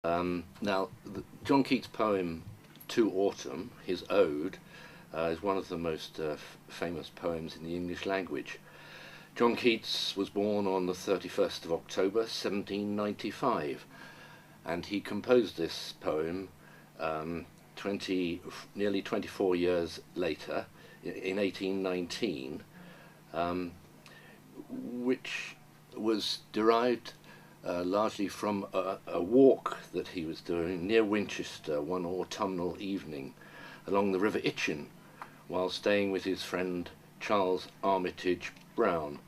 Now, John Keats' poem To Autumn, his ode, is one of the most famous poems in the English language. John Keats was born on the 31st of October 1795, and he composed this poem nearly 24 years later, in 1819, which was derived largely from a walk that he was doing near Winchester one autumnal evening along the River Itchen while staying with his friend Charles Armitage Brown.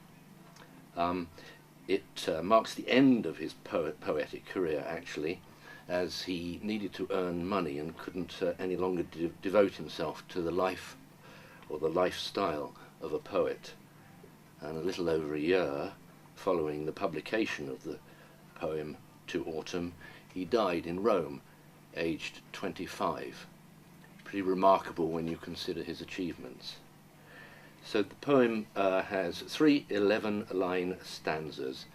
It marks the end of his poetic career, actually, as he needed to earn money and couldn't any longer devote himself to the life or the lifestyle of a poet. And a little over a year following the publication of the poem To Autumn, he died in Rome, aged 25. Pretty remarkable when you consider his achievements. So the poem has three 11-line stanzas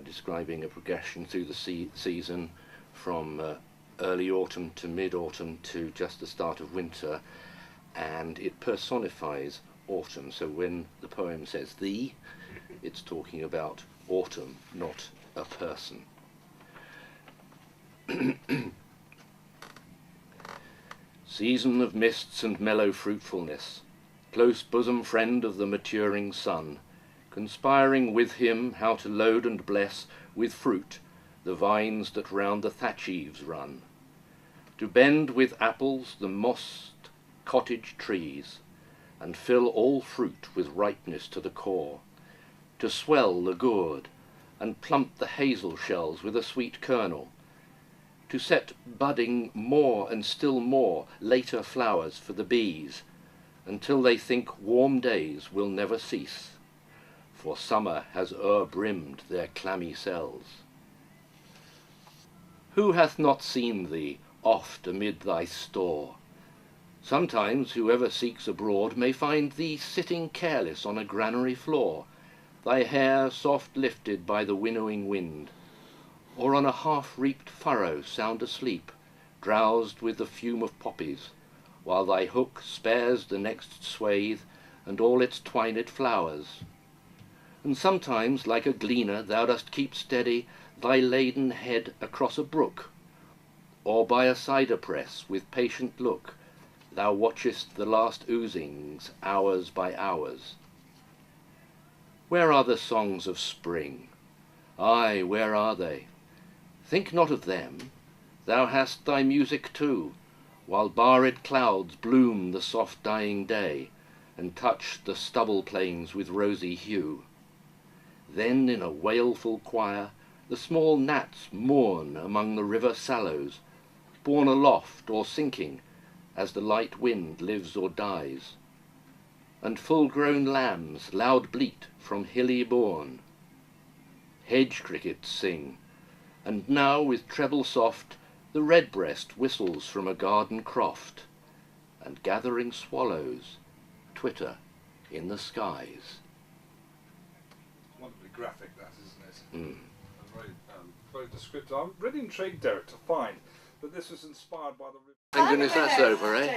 describing a progression through the season from early autumn to mid-autumn to just the start of winter, and it personifies autumn. So when the poem says "thee," it's talking about autumn, not a person. Season of mists and mellow fruitfulness, close bosom friend of the maturing sun, conspiring with him how to load and bless with fruit the vines that round the thatch eaves run, to bend with apples the mossed cottage trees, and fill all fruit with ripeness to the core, to swell the gourd, and plump the hazel shells with a sweet kernel, to set budding more and still more later flowers for the bees, until they think warm days will never cease, for summer has o'erbrimmed their clammy cells. Who hath not seen thee oft amid thy store? Sometimes whoever seeks abroad may find thee sitting careless on a granary floor, thy hair soft lifted by the winnowing wind, or on a half-reaped furrow sound asleep, drowsed with the fume of poppies, while thy hook spares the next swathe and all its twined flowers. And sometimes, like a gleaner, thou dost keep steady thy laden head across a brook, or by a cider press with patient look thou watchest the last oozings hours by hours. Where are the songs of spring? Aye, where are they? Think not of them, thou hast thy music too, while barred clouds bloom the soft dying day, and touch the stubble plains with rosy hue. Then in a wailful choir the small gnats mourn among the river sallows, borne aloft or sinking, as the light wind lives or dies. And full-grown lambs loud bleat from hilly bourne. Hedge crickets sing, and now with treble soft the redbreast whistles from a garden croft, and gathering swallows twitter in the skies. Wonderfully graphic, that, isn't it? Mm. And very descriptive. I'm really intrigued, Derek, to find that this was inspired by the... Thank goodness that's over, eh?